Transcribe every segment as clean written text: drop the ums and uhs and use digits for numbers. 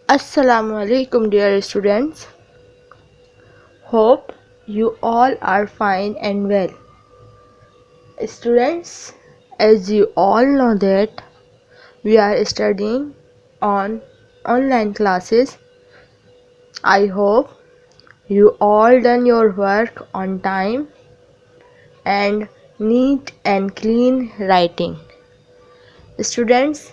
Assalamu alaikum, dear students. Hope you all are fine and well. Students, as you all know that we are studying on online classes. I hope you all done your work on time and neat and clean writing. Students,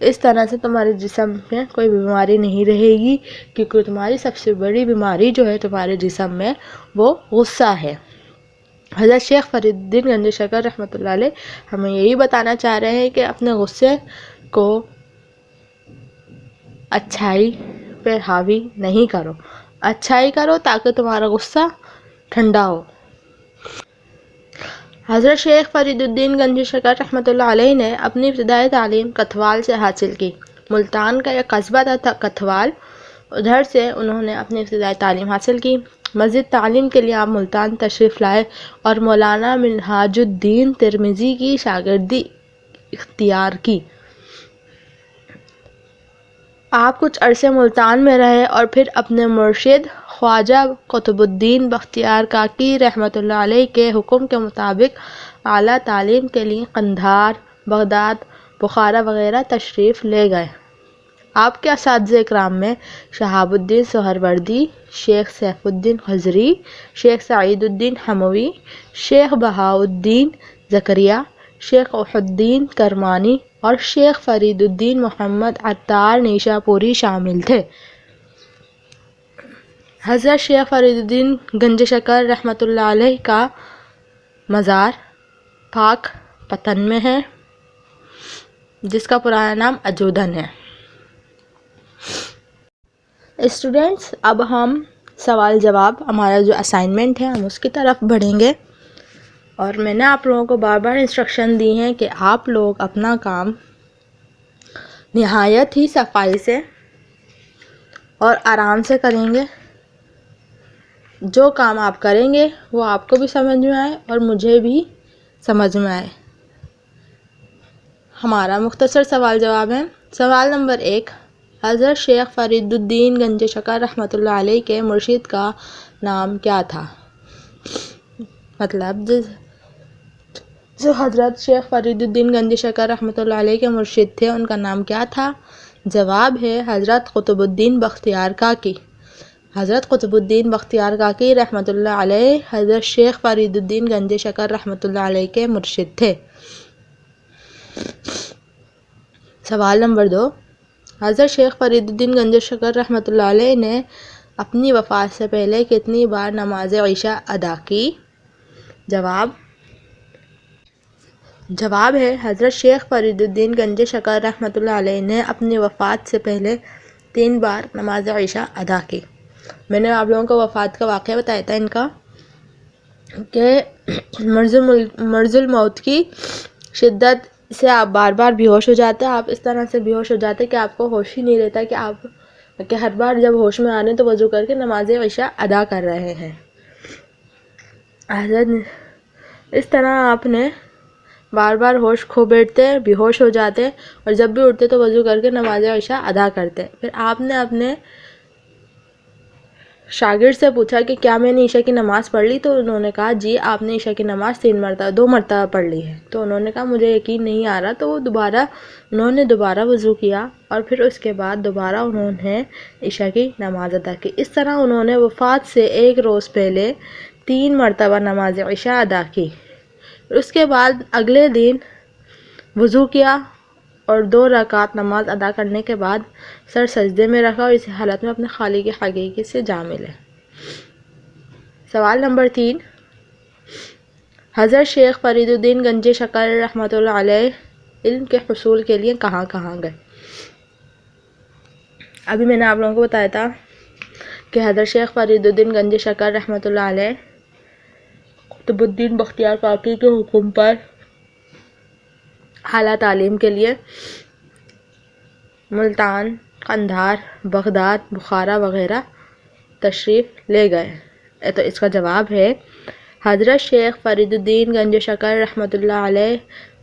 اس طرح سے تمہارے جسم میں کوئی بیماری نہیں رہے گی، کیونکہ تمہاری سب سے بڑی بیماری جو ہے تمہارے جسم میں وہ غصہ ہے۔ حضرت شیخ فرید الدین گنج شکر رحمۃ اللہ علیہ ہمیں یہی بتانا چاہ رہے ہیں کہ اپنے غصے کو اچھائی پہ حاوی نہیں کرو، اچھائی کرو تاکہ تمہارا غصہ ٹھنڈا ہو۔ حضرت شیخ فرید الدین گنج شکر رحمۃ اللہ علیہ نے اپنی ابتدائی تعلیم کتھوال سے حاصل کی۔ ملتان کا ایک قصبہ تھا کتھوال، ادھر سے انہوں نے اپنی ابتدائی تعلیم حاصل کی۔ مزید تعلیم کے لیے آپ ملتان تشریف لائے اور مولانا منہاج الدین ترمذی کی شاگردی اختیار کی۔ آپ کچھ عرصے ملتان میں رہے اور پھر اپنے مرشد خواجہ قطب الدین بختیار کاکی رحمۃ اللہ علیہ کے حکم کے مطابق اعلیٰ تعلیم کے لیے قندھار، بغداد، بخارا وغیرہ تشریف لے گئے۔ آپ کے اساتذہ کرام میں شہاب الدین سہروردی، شیخ سیف الدین خضری، شیخ سعید الدین حموی، شیخ بہاؤالدین زکریا، شیخ احد الدین کرمانی اور شیخ فرید الدین محمد عطار نیشا پوری شامل تھے۔ حضرت شیخ فرید الدین گنج شکر رحمۃ اللہ علیہ کا مزار پاک پتن میں ہے، جس کا پرانا نام اجودھن ہے۔ اسٹوڈینٹس، اب ہم سوال جواب، ہمارا جو اسائنمنٹ ہے ہم اس کی طرف بڑھیں گے، اور میں نے آپ لوگوں کو بار بار انسٹرکشن دی ہیں کہ آپ لوگ اپنا کام نہایت ہی صفائی سے اور آرام سے کریں گے۔ جو کام آپ کریں گے وہ آپ کو بھی سمجھ میں آئے اور مجھے بھی سمجھ میں آئے۔ ہمارا مختصر سوال جواب ہے۔ سوال نمبر 1، حضرت شیخ فرید الدین گنج شکر رحمۃ اللہ علیہ کے مرشد کا نام کیا تھا؟ مطلب جو حضرت شیخ فرید الدین گنج شکر رحمۃ اللہ علیہ کے مرشد تھے ان کا نام کیا تھا؟ جواب ہے حضرت قطب الدین بختیار کاکی۔ حضرت قطب الدین بختیار کاکی رحمۃ اللہ علیہ حضرت شیخ فرید الدین گنج شکر رحمۃ اللہ علیہ کے مرشد تھے۔ سوال نمبر 2، حضرت شیخ فرید الدین گنج شکر رحمۃ اللہ علیہ نے اپنی وفات سے پہلے کتنی بار نماز عشاء ادا کی؟ جواب ہے حضرت شیخ فرید الدین گنج شکر رحمۃ اللہ علیہ نے اپنی وفات سے پہلے 3 بار نماز عشاء ادا کی۔ میں نے آپ لوگوں کو وفات کا واقعہ بتایا تھا ان کا، کہ مرض الموت کی شدت سے آپ بار بار بیہوش ہو جاتے ہیں، آپ اس طرح سے بیہوش ہو جاتے کہ آپ کو ہوش ہی نہیں رہتا کہ ہر بار جب ہوش میں آنے تو وضو کر کے نماز عشاء ادا کر رہے ہیں۔ اس طرح آپ نے بار بار ہوش کھو بیٹھتے، بیہوش ہو جاتے، اور جب بھی اٹھتے تو وضو کر کے نماز عشاء ادا کرتے۔ پھر آپ نے اپنے شاگرد سے پوچھا کہ کیا میں نے عشاء کی نماز پڑھ لی؟ تو انہوں نے کہا جی آپ نے عشاء کی نماز 2 مرتبہ پڑھ لی ہے۔ تو انہوں نے کہا مجھے یقین نہیں آ رہا، تو انہوں نے دوبارہ وضو کیا اور پھر اس کے بعد دوبارہ انہوں نے عشاء کی نماز ادا کی۔ اس طرح انہوں نے وفات سے 1 روز پہلے 3 مرتبہ نماز عشاء ادا کی۔ اس کے بعد اگلے دن وضو کیا اور 2 رکعت نماز ادا کرنے کے بعد سر سجدے میں رکھا اور اس حالت میں اپنے خالق حقیقی سے جا ملے۔ سوال نمبر 3، حضرت شیخ فرید الدین گنج شکر رحمۃ اللہ علیہ علم کے حصول کے لیے کہاں کہاں گئے؟ ابھی میں نے آپ لوگوں کو بتایا تھا کہ حضرت شیخ فرید الدین گنج شکر رحمۃ اللہ علیہ قطب الدین بختیار کاکی کے حکم پر اعلیٰ تعلیم کے لیے ملتان، قندھار، بغداد، بخارا وغیرہ تشریف لے گئے۔ تو اس کا جواب ہے حضرت شیخ فرید الدین گنج شکر رحمۃ اللہ علیہ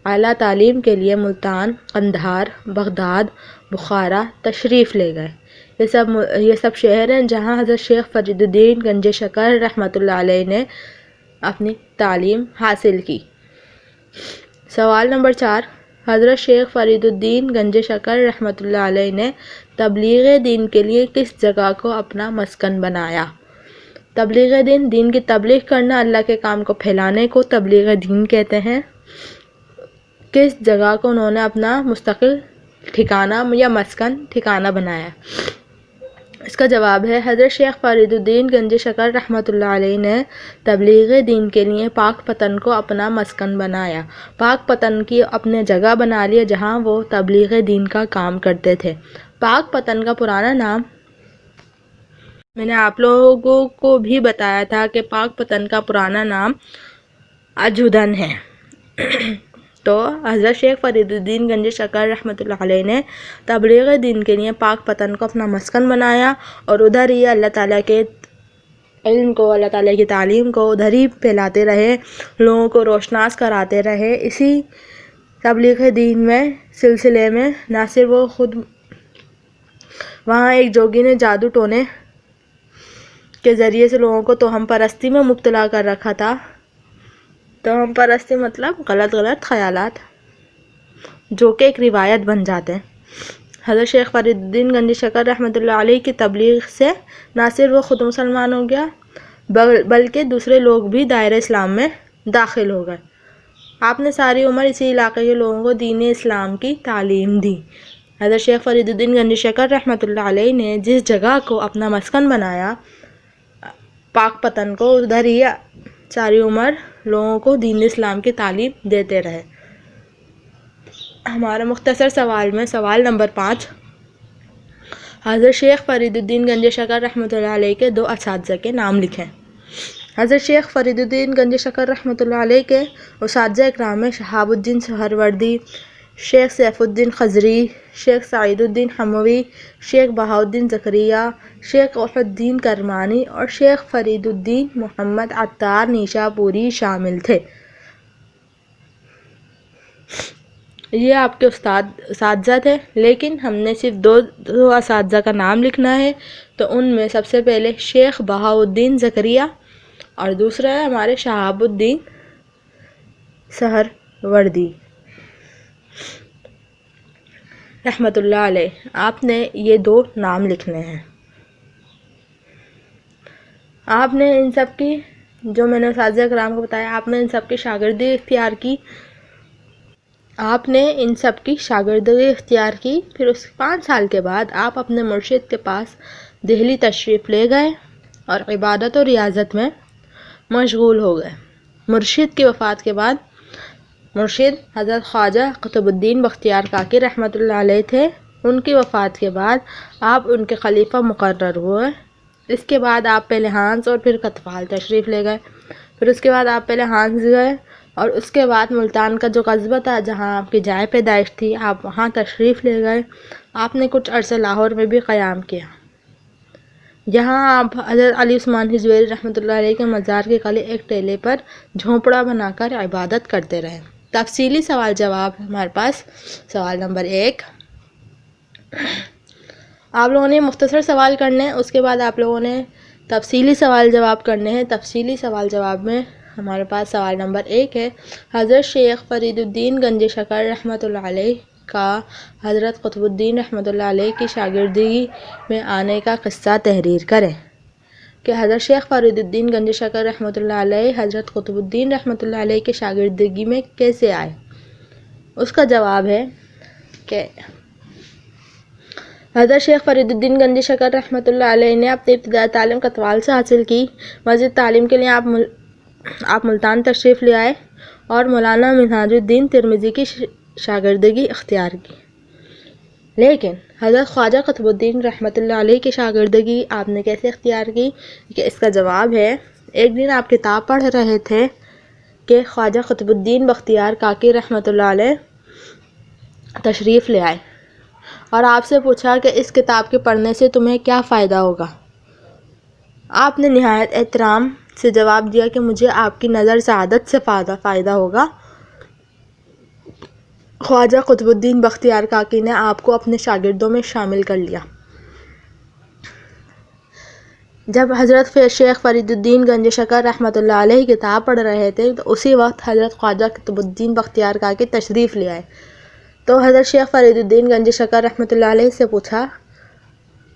اعلیٰ تعلیم کے لیے ملتان، قندھار، بغداد، بخارا تشریف لے گئے۔ یہ سب شہر ہیں جہاں حضرت شیخ فرید الدین گنج شکر رحمۃ اللہ علیہ نے اپنی تعلیم حاصل کی۔ سوال نمبر 4، حضرت شیخ فرید الدین گنج شکر رحمۃ اللہ علیہ نے تبلیغ دین کے لیے کس جگہ کو اپنا مسکن بنایا؟ تبلیغ دین کی تبلیغ کرنا، اللہ کے کام کو پھیلانے کو تبلیغ دین کہتے ہیں۔ کس جگہ کو انہوں نے اپنا مستقل ٹھکانہ یا مسکن ٹھکانہ بنایا؟ اس کا جواب ہے حضرت شیخ فرید الدین گنج شکر رحمۃ اللہ علیہ نے تبلیغ دین کے لیے پاک پتن کو اپنا مسکن بنایا، پاک پتن کی اپنے جگہ بنا لیا جہاں وہ تبلیغ دین کا کام کرتے تھے۔ پاک پتن کا پرانا نام میں نے آپ لوگوں کو بھی بتایا تھا کہ پاک پتن کا پرانا نام اجودن ہے۔ تو حضرت شیخ فرید الدین گنج شکر رحمۃ اللہ علیہ نے تبلیغ دین کے لیے پاک پتن کو اپنا مسکن بنایا، اور ادھر ہی اللہ تعالیٰ کے علم کو، اللہ تعالیٰ کی تعلیم کو ادھر ہی پھیلاتے رہے، لوگوں کو روشناس کراتے رہے۔ اسی تبلیغ دین میں سلسلے میں نہ صرف وہ خود، وہاں ایک جوگی نے جادو ٹونے کے ذریعے سے لوگوں کو توہم پرستی میں مبتلا کر رکھا تھا۔ توہم پرستی مطلب غلط خیالات جو کہ ایک روایت بن جاتے ہیں۔ حضرت شیخ فرید الدین گنج شکر رحمۃ اللہ علیہ کی تبلیغ سے نہ صرف وہ خود مسلمان ہو گیا بلکہ دوسرے لوگ بھی دائرہ اسلام میں داخل ہو گئے۔ آپ نے ساری عمر اسی علاقے کے لوگوں کو دین اسلام کی تعلیم دی۔ حضرت شیخ فرید الدین گنج شکر رحمۃ اللہ علیہ نے جس جگہ کو اپنا مسکن بنایا، پاک پتن کو، ادھر ہی ساری عمر لوگوں کو دین اسلام کی تعلیم دیتے رہے۔ ہمارا مختصر سوال میں سوال نمبر 5، حضرت شیخ فرید الدین گنج شکر رحمۃ اللہ علیہ کے 2 اساتذہ کے نام لکھیں۔ حضرت شیخ فرید الدین گنج شکر رحمۃ اللہ علیہ کے اساتذہ اکرام میں شہاب الدین سہروردی، شیخ سیف الدین خضری، شیخ سعید الدین حموی، شیخ بہاؤالدین زکریا، شیخ وحید الدین کرمانی اور شیخ فرید الدین محمد عطار نیشا پوری شامل تھے۔ یہ آپ کے اساتذہ تھے، لیکن ہم نے صرف دو اساتذہ کا نام لکھنا ہے۔ تو ان میں سب سے پہلے شیخ بہاؤالدین زکریا اور دوسرا ہے ہمارے شہاب الدین سہروردی رحمۃ اللہ علیہ۔ آپ نے یہ 2 نام لکھنے ہیں۔ آپ نے ان سب کی، جو میں نے اساتذہ کرام کو بتایا، آپ نے ان سب کی شاگردی اختیار کی۔ پھر اس 5 سال کے بعد آپ اپنے مرشد کے پاس دہلی تشریف لے گئے اور عبادت و ریاضت میں مشغول ہو گئے۔ مرشد کی وفات کے بعد، مرشد حضرت خواجہ قطب الدین بختیار کاکی رحمۃ اللہ علیہ تھے۔ ان کی وفات کے بعد آپ ان کے خلیفہ مقرر ہوئے۔ اس کے بعد آپ پہلے ہانس اور پھر کتفال تشریف لے گئے۔ پھر اس کے بعد آپ پہلے ہانس گئے اور اس کے بعد ملتان کا جو قصبہ تھا جہاں آپ کی جائے پیدائش تھی، آپ وہاں تشریف لے گئے۔ آپ نے کچھ عرصہ لاہور میں بھی قیام کیا۔ یہاں آپ حضرت علی عثمان حجویری رحمۃ اللہ علیہ کے مزار کے قلعے ایک ٹیلے پر جھونپڑا بنا کر عبادت کرتے رہے۔ تفصیلی سوال جواب ہمارے پاس سوال نمبر 1، آپ لوگوں نے مختصر سوال کرنے ہیں، اس کے بعد آپ لوگوں نے تفصیلی سوال جواب کرنے ہیں۔ تفصیلی سوال جواب میں ہمارے پاس سوال نمبر 1 ہے، حضرت شیخ فرید الدین گنج شکر رحمۃ اللہ علیہ کا حضرت قطب الدین رحمۃ اللہ علیہ کی شاگردگی میں آنے کا قصہ تحریر کریں۔ کہ حضرت شیخ فرید الدین گنج شکر رحمۃ اللہ علیہ حضرت قطب الدین رحمۃ اللہ علیہ کی شاگردگی میں کیسے آئے؟ اس کا جواب ہے کہ حضرت شیخ فرید الدین گنج شکر رحمۃ اللہ علیہ نے اپنی ابتدائی تعلیم کتوال سے حاصل کی۔ مزید تعلیم کے لیے آپ ملتان تشریف لے آئے اور مولانا منہاج الدین ترمذی کی شاگردگی اختیار کی۔ لیکن حضرت خواجہ قطب الدین رحمۃ اللہ علیہ کی شاگردگی آپ نے کیسے اختیار کی؟ کہ اس کا جواب ہے، ایک دن آپ کتاب پڑھ رہے تھے کہ خواجہ قطب الدین بختیار کاکی رحمۃ اللہ علیہ تشریف لے آئے اور آپ سے پوچھا کہ اس کتاب کے پڑھنے سے تمہیں کیا فائدہ ہوگا؟ آپ نے نہایت احترام سے جواب دیا کہ مجھے آپ کی نظر سعادت سے فائدہ ہوگا۔ خواجہ قطب الدین بختیار کاکی نے آپ کو اپنے شاگردوں میں شامل کر لیا۔ جب حضرت شیخ فرید الدین گنج شکر رحمۃ اللہ علیہ کتاب پڑھ رہے تھے تو اسی وقت حضرت خواجہ قطب الدین بختیار کاکی تشریف لے آئے۔ تو حضرت شیخ فرید الدین گنج شکر رحمۃ اللہ علیہ سے پوچھا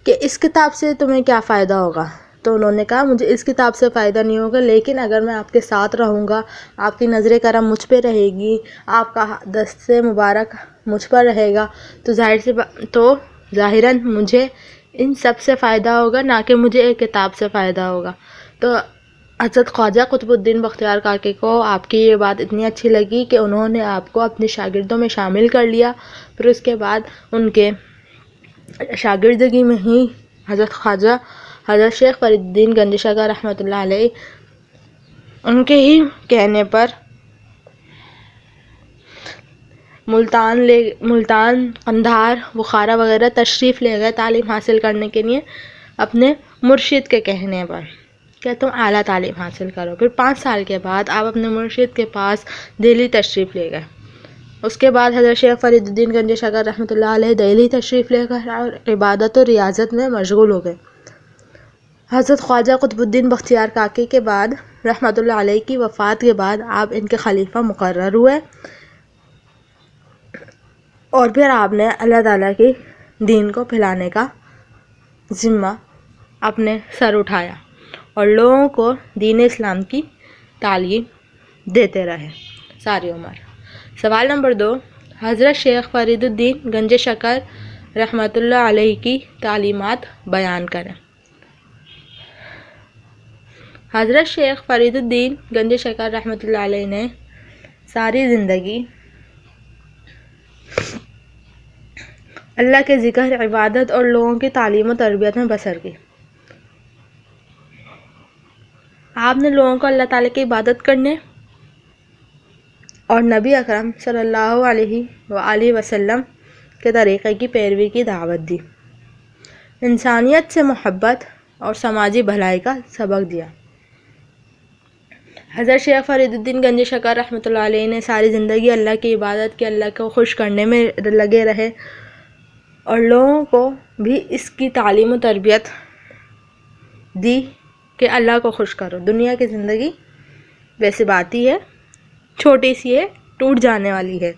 کہ اس کتاب سے تمہیں کیا فائدہ ہوگا؟ تو انہوں نے کہا مجھے اس کتاب سے فائدہ نہیں ہوگا، لیکن اگر میں آپ کے ساتھ رہوں گا، آپ کی نظر کرم مجھ پہ رہے گی، آپ کا دست مبارک مجھ پر رہے گا تو ظاہراً مجھے ان سب سے فائدہ ہوگا، نہ کہ مجھے ایک کتاب سے فائدہ ہوگا۔ تو حضرت خواجہ قطب الدین بختیار کاکی کو آپ کی یہ بات اتنی اچھی لگی کہ انہوں نے آپ کو اپنے شاگردوں میں شامل کر لیا۔ پھر اس کے بعد ان کے شاگردگی میں ہی حضرت شیخ فرید الدین گنج شکر رحمۃ اللہ علیہ ان کے ہی کہنے پر ملتان، قندھار، بخارا وغیرہ تشریف لے گئے تعلیم حاصل کرنے کے لیے اپنے مرشد کے کہنے پر کہ تم اعلیٰ تعلیم حاصل کرو۔ پھر 5 سال کے بعد آپ اپنے مرشد کے پاس دہلی تشریف لے گئے۔ اس کے بعد حضرت شیخ فرید الدین گنج شکر رحمۃ اللہ علیہ دہلی تشریف لے گئے اور عبادت و ریاضت میں مشغول ہو گئے۔ حضرت خواجہ قطب الدین بختیار کاکی کے بعد رحمۃ اللہ علیہ کی وفات کے بعد آپ ان کے خلیفہ مقرر ہوئے اور پھر آپ نے اللہ تعالیٰ کی دین کو پھیلانے کا ذمہ اپنے سر اٹھایا اور لوگوں کو دین اسلام کی تعلیم دیتے رہے ساری عمر۔ سوال نمبر 2، حضرت شیخ فرید الدین گنج شکر رحمۃ اللہ علیہ کی تعلیمات بیان کریں۔ حضرت شیخ فرید الدین گنج شکر رحمۃ اللہ علیہ نے ساری زندگی اللہ کے ذکر، عبادت اور لوگوں کی تعلیم و تربیت میں بسر کی۔ آپ نے لوگوں کو اللہ تعالیٰ کی عبادت کرنے اور نبی اکرم صلی اللہ علیہ وآلہ وسلم کے طریقے کی پیروی کی دعوت دی، انسانیت سے محبت اور سماجی بھلائی کا سبق دیا۔ حضرت شیخ فرید الدین گنج شکر رحمۃ اللہ علیہ نے ساری زندگی اللہ کی عبادت کی، اللہ کو خوش کرنے میں لگے رہے اور لوگوں کو بھی اس کی تعلیم و تربیت دی کہ اللہ کو خوش کرو۔ دنیا کی زندگی ویسی بات ہی ہے، چھوٹی سی ہے، ٹوٹ جانے والی ہے۔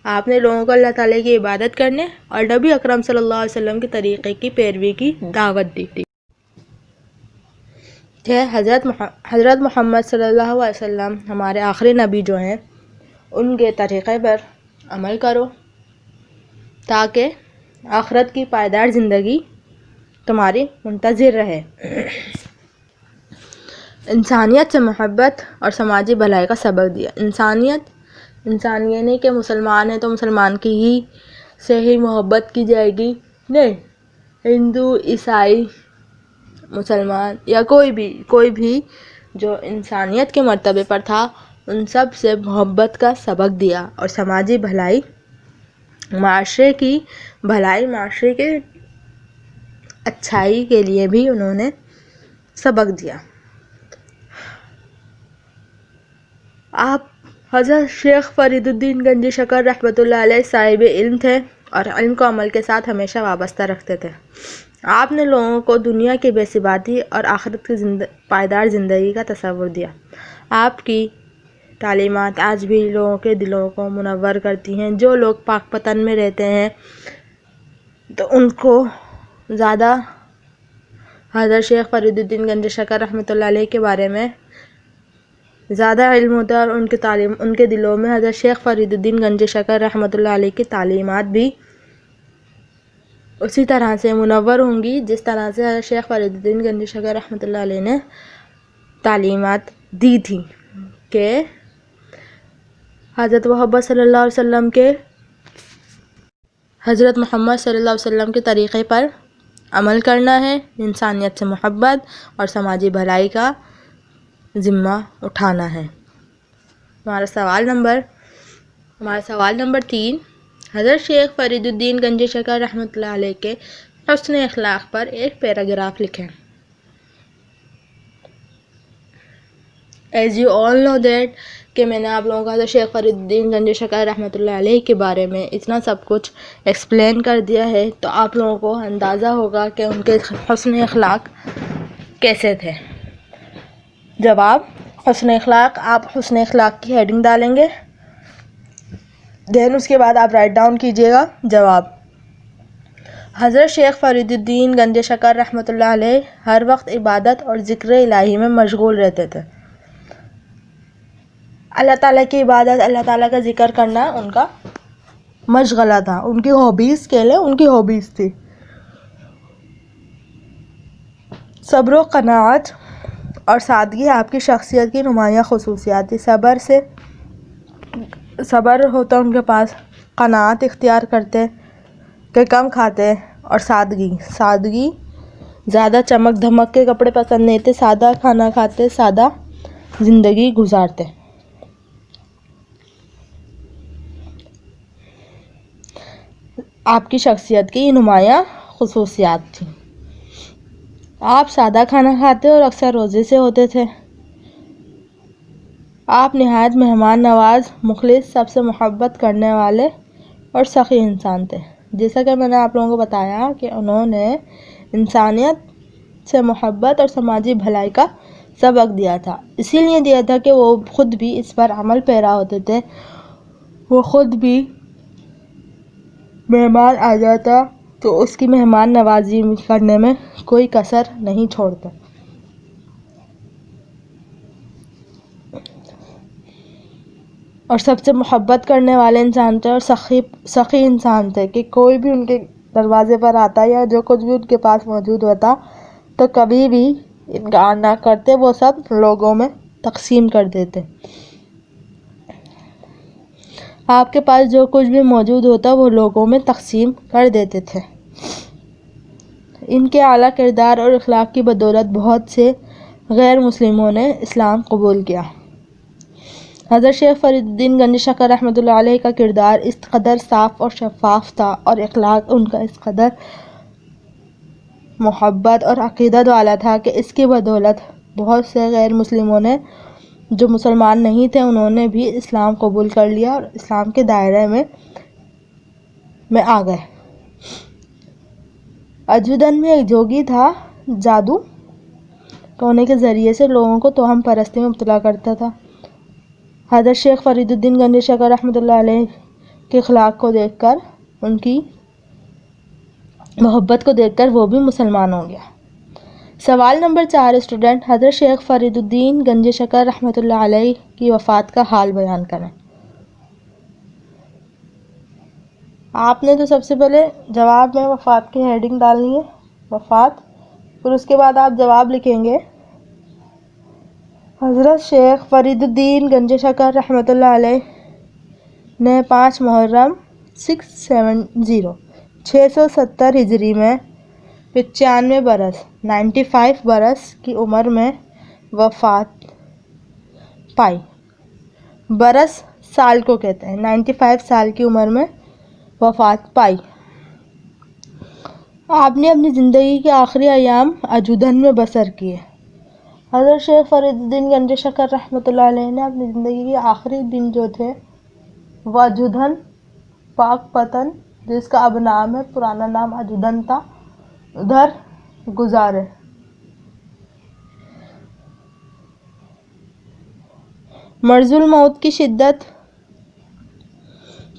آپ نے لوگوں کو اللہ تعالیٰ کی عبادت کرنے اور نبی اکرم صلی اللہ علیہ وسلم کے طریقے کی پیروی کی دعوت دی تھی کہ حضرت محمد صلی اللہ علیہ وسلم ہمارے آخری نبی جو ہیں ان کے طریقے پر عمل کرو تاکہ آخرت کی پائیدار زندگی تمہاری منتظر رہے۔ انسانیت سے محبت اور سماجی بھلائی کا سبق دیا۔ انسان یہ نہیں کہ مسلمان ہے تو مسلمان کی ہی سے ہی محبت کی جائے گی، نہیں، ہندو، عیسائی، مسلمان یا کوئی بھی جو انسانیت کے مرتبے پر تھا ان سب سے محبت کا سبق دیا اور سماجی بھلائی، معاشرے کی بھلائی، معاشرے کے اچھائی کے لیے بھی انہوں نے سبق دیا۔ آپ حضرت شیخ فرید الدین گنج شکر رحمۃ اللہ علیہ صاحب علم تھے اور علم کو عمل کے ساتھ ہمیشہ وابستہ رکھتے تھے۔ آپ نے لوگوں کو دنیا کی بے ثباتی اور آخرت کی پائیدار زندگی کا تصور دیا۔ آپ کی تعلیمات آج بھی لوگوں کے دلوں کو منور کرتی ہیں۔ جو لوگ پاک پتن میں رہتے ہیں تو ان کو زیادہ حضرت شیخ فرید الدین گنج شکر رحمۃ اللہ علیہ کے بارے میں زیادہ علم ہوتا ہے اور ان کے دلوں میں حضرت شیخ فرید الدین گنج شکر رحمۃ اللہ علیہ کی تعلیمات بھی اسی طرح سے منور ہوں گی جس طرح سے حضرت شیخ فرید الدین گنج شکر رحمۃ اللہ علیہ نے تعلیمات دی تھی کہ حضرت محمد صلی اللہ علیہ وسلم کے طریقے پر عمل کرنا ہے، انسانیت سے محبت اور سماجی بھلائی کا ذمہ اٹھانا ہے۔ ہمارا سوال نمبر 3، حضرت شیخ فرید الدین گنج شکر رحمۃ اللہ علیہ کے حسن اخلاق پر ایک پیراگراف لکھیں۔ As you all know that کہ میں نے آپ لوگوں کو حضرت شیخ فرید الدین گنج شکر رحمۃ اللہ علیہ کے بارے میں اتنا سب کچھ ایکسپلین کر دیا ہے تو آپ لوگوں کو اندازہ ہوگا کہ ان کے حسن اخلاق کیسے تھے۔ جواب: حسن اخلاق، آپ حسن اخلاق کی ہیڈنگ ڈالیں گے، دین اس کے بعد آپ رائٹ ڈاؤن کیجیے گا جواب۔ حضرت شیخ فرید الدین گنج شکر رحمۃ اللہ علیہ ہر وقت عبادت اور ذکر الہی میں مشغول رہتے تھے۔ اللہ تعالیٰ کی عبادت، اللہ تعالیٰ کا ذکر کرنا ان کا مشغلہ تھا، ان کی ہابیز کہہ لیں، ان کی ہابیز تھی۔ صبر و قناعت اور سادگی آپ کی شخصیت کی نمایاں خصوصیات تھی۔ صبر ہوتا ان کے پاس، قناعت اختیار کرتے کہ کم کھاتے، اور سادگی زیادہ چمک دھمک کے کپڑے پسند نہیں تھے، سادہ کھانا کھاتے، سادہ زندگی گزارتے۔ آپ کی شخصیت کی نمایاں خصوصیات تھیں۔ آپ سادہ کھانا کھاتے اور اکثر روزے سے ہوتے تھے۔ آپ نہایت مہمان نواز، مخلص، سب سے محبت کرنے والے اور سخی انسان تھے۔ جیسا کہ میں نے آپ لوگوں کو بتایا کہ انہوں نے انسانیت سے محبت اور سماجی بھلائی کا سبق دیا تھا، اسی لیے دیا تھا کہ وہ خود بھی اس پر عمل پیرا ہوتے تھے۔ وہ خود بھی مہمان آ جاتا تو اس کی مہمان نوازی کرنے میں کوئی کسر نہیں چھوڑتے۔ اور سب سے محبت کرنے والے انسان تھے اور سخی انسان تھے کہ کوئی بھی ان کے دروازے پر آتا یا جو کچھ بھی ان کے پاس موجود ہوتا تو کبھی بھی انکار نہ کرتے، وہ سب لوگوں میں تقسیم کر دیتے۔ آپ کے پاس جو کچھ بھی موجود ہوتا وہ لوگوں میں تقسیم کر دیتے تھے۔ ان کے اعلیٰ کردار اور اخلاق کی بدولت بہت سے غیر مسلموں نے اسلام قبول کیا۔ حضرت شیخ فرید الدین گنج شکر رحمۃ اللہ علیہ کا کردار اس قدر صاف اور شفاف تھا اور اخلاق ان کا اس قدر محبت اور عقیدت والا تھا کہ اس کی بدولت بہت سے غیر مسلموں نے، جو مسلمان نہیں تھے، انہوں نے بھی اسلام قبول کر لیا اور اسلام کے دائرے میں آ گئے۔ اجودن میں ایک جوگی تھا، جادو ٹونے کے ذریعے سے لوگوں کو توہم پرستی میں مبتلا کرتا تھا۔ حضرت شیخ فرید الدین گنج شکر رحمۃ اللہ علیہ کے اخلاق کو دیکھ کر، ان کی محبت کو دیکھ کر وہ بھی مسلمان ہو گیا۔ سوال نمبر 4 اسٹوڈنٹ، حضرت شیخ فرید الدین گنج شکر رحمۃ اللہ علیہ کی وفات کا حال بیان کریں۔ آپ نے تو سب سے پہلے جواب میں وفات کی ہیڈنگ ڈالنی ہے، وفات، پھر اس کے بعد آپ جواب لکھیں گے۔ حضرت شیخ فرید الدین گنج شکر رحمۃ اللہ علیہ نے 5 محرم 670 ہجری میں 95 برس 95 برس کی عمر میں وفات پائی۔ برس سال کو کہتے ہیں، 95 سال کی عمر میں وفات پائی۔ آپ نے اپنی زندگی کے آخری ایام اجودھن میں بسر کیے۔ حضرت شیخ فرید الدین گنج شکر رحمۃ اللہ علیہ نے اپنی زندگی کے آخری دن جو تھے وہ اجودھن، پاک پتن، جس کا اب نام ہے، پرانا نام اجودھن تھا، ادھر گزارے۔ مرض الموت کی شدت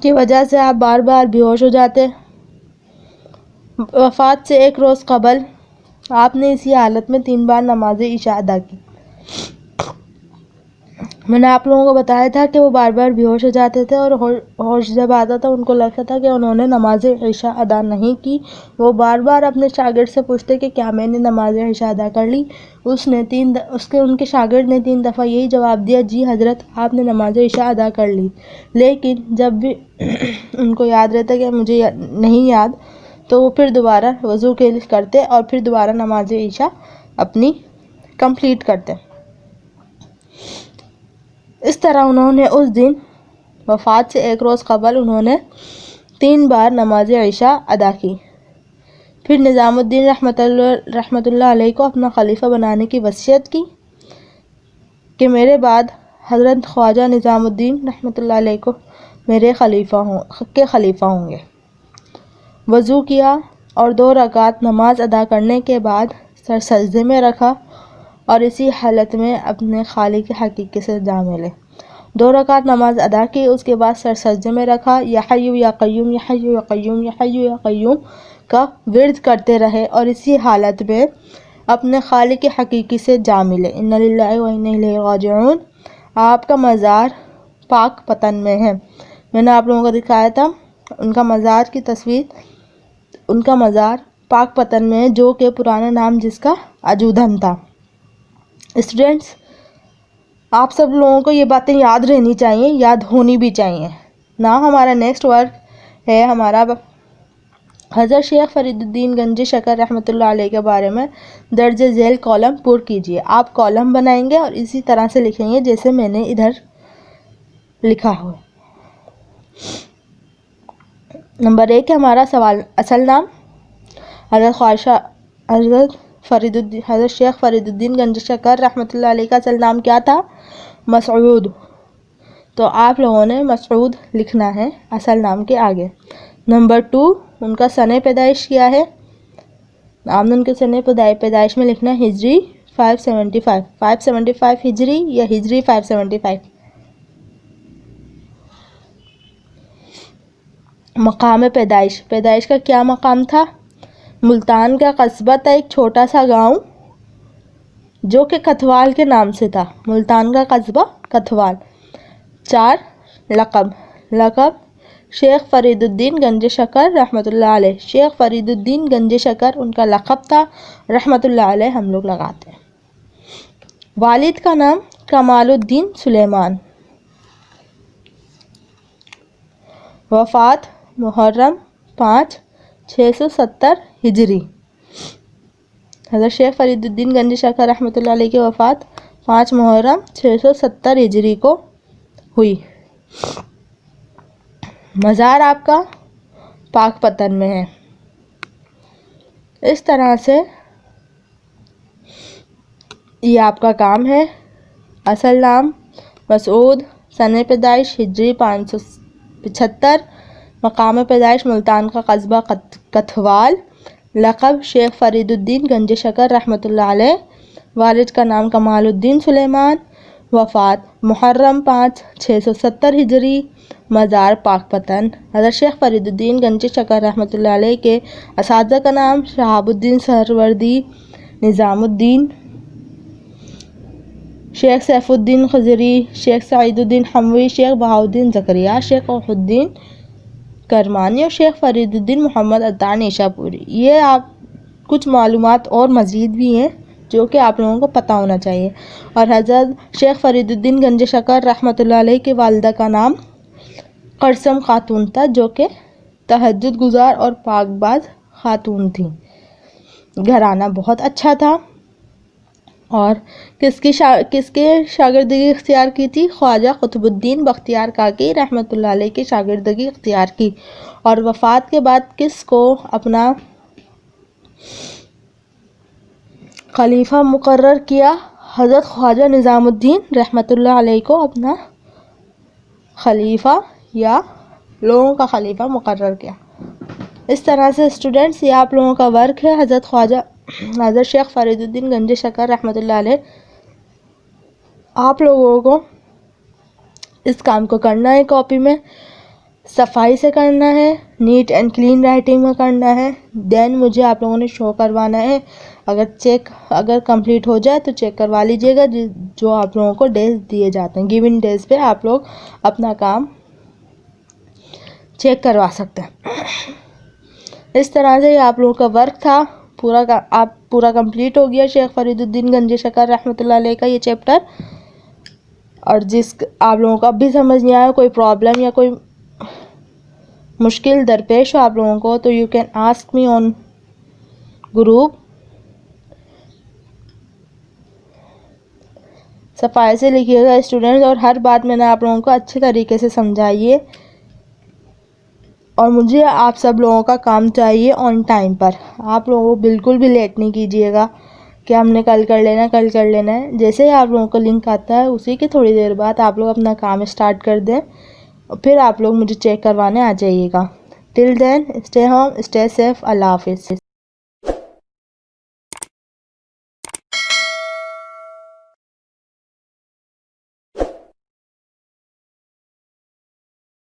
کی وجہ سے آپ بار بار بے ہوش ہو جاتے۔ وفات سے 1 روز قبل آپ نے اسی حالت میں 3 بار نماز عشاء ادا کی۔ میں نے آپ لوگوں کو بتایا تھا کہ وہ بار بار بے ہوش ہو جاتے تھے اور ہوش جب آتا تھا ان کو لگتا تھا کہ انہوں نے نماز عشاء ادا نہیں کی۔ وہ بار بار اپنے شاگرد سے پوچھتے کہ کیا میں نے نماز عشاء ادا کر لی؟ ان کے شاگرد نے 3 دفعہ یہی جواب دیا، جی حضرت آپ نے نماز عشاء ادا کر لی۔ لیکن جب بھی ان کو یاد رہتا کہ مجھے نہیں یاد، تو وہ پھر دوبارہ وضو کرتے اور پھر دوبارہ نماز عشاء اپنی کمپلیٹ کرتے۔ اس طرح انہوں نے اس دن وفات سے 1 روز قبل انہوں نے 3 بار نماز عشاء ادا کی۔ پھر نظام الدین رحمۃ اللہ علیہ کو اپنا خلیفہ بنانے کی وصیت کی کہ میرے بعد حضرت خواجہ نظام الدین رحمۃ اللہ علیہ کو میرے خلیفہ ہوں گے۔ وضو کیا اور 2 رکعت نماز ادا کرنے کے بعد سر سجدے میں رکھا اور اسی حالت میں اپنے خالق حقیقی سے جا ملے۔ 2 رکعت نماز ادا کی، اس کے بعد سر سجدے میں رکھا، یا حی یا قیوم یا حی یا قیوم یا حی یا قیوم کا ورد کرتے رہے اور اسی حالت میں اپنے خالق حقیقی سے جا ملے۔ انا للہ و انا الیہ راجعون۔ آپ کا مزار پاک پتن میں ہے۔ میں نے آپ لوگوں کو دکھایا تھا ان کا مزار کی تصویر، ان کا مزار پاک پتن میں ہے، جو کہ پرانا نام جس کا اجودھم تھا۔ اسٹوڈینٹس، آپ سب لوگوں کو یہ باتیں یاد رہنی چاہیے، یاد ہونی بھی چاہیے نا۔ ہمارا نیکسٹ ورک ہے ہمارا حضرت شیخ فرید الدین گنج شکر رحمۃ اللہ علیہ کے بارے میں درج ذیل کالم پر کیجیے۔ آپ کالم بنائیں گے اور اسی طرح سے لکھیں گے جیسے میں نے ادھر لکھا ہوا۔ نمبر 1 ہے ہمارا سوال، اصل نام حضرت شیخ فرید الدین گنج شکر رحمۃ اللہ علیہ کا اصل نام کیا تھا؟ مسعود۔ تو آپ لوگوں نے مسعود لکھنا ہے اصل نام کے آگے۔ نمبر 2، ان کا سنِ پیدائش کیا ہے؟ آپ نے ان کے سنِ پیدائش میں لکھنا ہے ہجری 575 ہجری یا ہجری 575۔ مقام پیدائش کا کیا مقام تھا؟ ملتان کا قصبہ تھا، ایک چھوٹا سا گاؤں جو کہ کتھوال کے نام سے تھا، ملتان کا قصبہ کتھوال۔ 4، لقب شیخ فرید الدین گنج شکر رحمۃ اللہ علیہ۔ شیخ فرید الدین گنج شکر ان کا لقب تھا، رحمۃ اللہ علیہ ہم لوگ لگاتے ہیں۔ والد کا نام کمال الدین سلیمان۔ وفات محرم 5 670 ہجری۔ حضرت شیخ فرید الدین گنج شکر رحمۃ اللہ علیہ کی وفات 5 محرم 670 ہجری کو ہوئی۔ مزار آپ کا پاک پتن میں ہے۔ اس طرح سے یہ آپ کا کام ہے۔ اصل نام مسعود، سنِ پیدائش ہجری 575، مقام پیدائش ملتان کا قصبہ کتھوال، لقب شیخ فرید الدین گنج شکر رحمۃ اللہ علیہ، والد کا نام کمال الدین سلیمان، وفات محرم 5 670 ہجری، مزار پاک پتن۔ حضرت شیخ فرید الدین گنج شکر رحمۃ اللہ علیہ کے اساتذہ کا نام شہاب الدین سہروردی، نظام الدین، شیخ سیف الدین خضری، شیخ سعید الدین حموی، شیخ بہاؤالدین زکریا، شیخ وحید الدین کرمانی اور شیخ فرید الدین محمد عطار نیشا پوری۔ یہ آپ کچھ معلومات اور مزید بھی ہیں جو کہ آپ لوگوں کو پتہ ہونا چاہیے۔ اور حضرت شیخ فرید الدین گنج شکر رحمۃ اللہ علیہ کی والدہ کا نام قرسم خاتون تھا، جو کہ تہجد گزار اور پاک باز خاتون تھیں۔ گھرانہ بہت اچھا تھا۔ اور کس کے شاگردگی اختیار کی تھی؟ خواجہ قطب الدین بختیار کاکی رحمۃ اللہ علیہ کی شاگردگی اختیار کی۔ اور وفات کے بعد کس کو اپنا خلیفہ مقرر کیا؟ حضرت خواجہ نظام الدین رحمۃ اللہ علیہ کو اپنا خلیفہ یا لوگوں کا خلیفہ مقرر کیا۔ اس طرح سے اسٹوڈنٹس یہ آپ لوگوں کا ورک ہے۔ حضرت شیخ فرید الدین گنج شکر رحمۃ اللہ علیہ، آپ لوگوں کو اس کام کو کرنا ہے، کاپی میں صفائی سے کرنا ہے، نیٹ اینڈ کلین رائٹنگ میں کرنا ہے۔ دین مجھے آپ لوگوں نے شو کروانا ہے۔ اگر کمپلیٹ ہو جائے تو چیک کروا لیجیے گا، جو آپ لوگوں کو ڈیز دیے جاتے ہیں، گیون ڈیز پہ آپ لوگ اپنا کام چیک کروا سکتے ہیں۔ اس طرح سے یہ آپ لوگوں کا ورک تھا، پورا کمپلیٹ ہو گیا شیخ فرید الدین گنج شکر رحمۃ اللہ علیہ کا یہ چیپٹر۔ اور آپ لوگوں کو اب بھی سمجھ نہیں آیا، کوئی پرابلم یا کوئی مشکل درپیش ہو آپ لوگوں کو، تو you can ask me on group. صفائی سے لکھیے گا اسٹوڈنٹس، اور ہر بات میں نے آپ لوگوں کو اچھے طریقے سے سمجھائیے۔ اور مجھے آپ سب لوگوں کا کام چاہیے آن ٹائم پر۔ آپ لوگوں بالکل بھی لیٹ نہیں کیجیے گا کہ ہم نے کل کر لینا ہے۔ جیسے ہی آپ لوگوں کو لنک آتا ہے اسی کی تھوڑی دیر بعد آپ لوگ اپنا کام اسٹارٹ کر دیں، اور پھر آپ لوگ مجھے چیک کروانے آ جائیے گا۔ ٹل دین اسٹے ہوم، اسٹے سیف، اللہ حافظ۔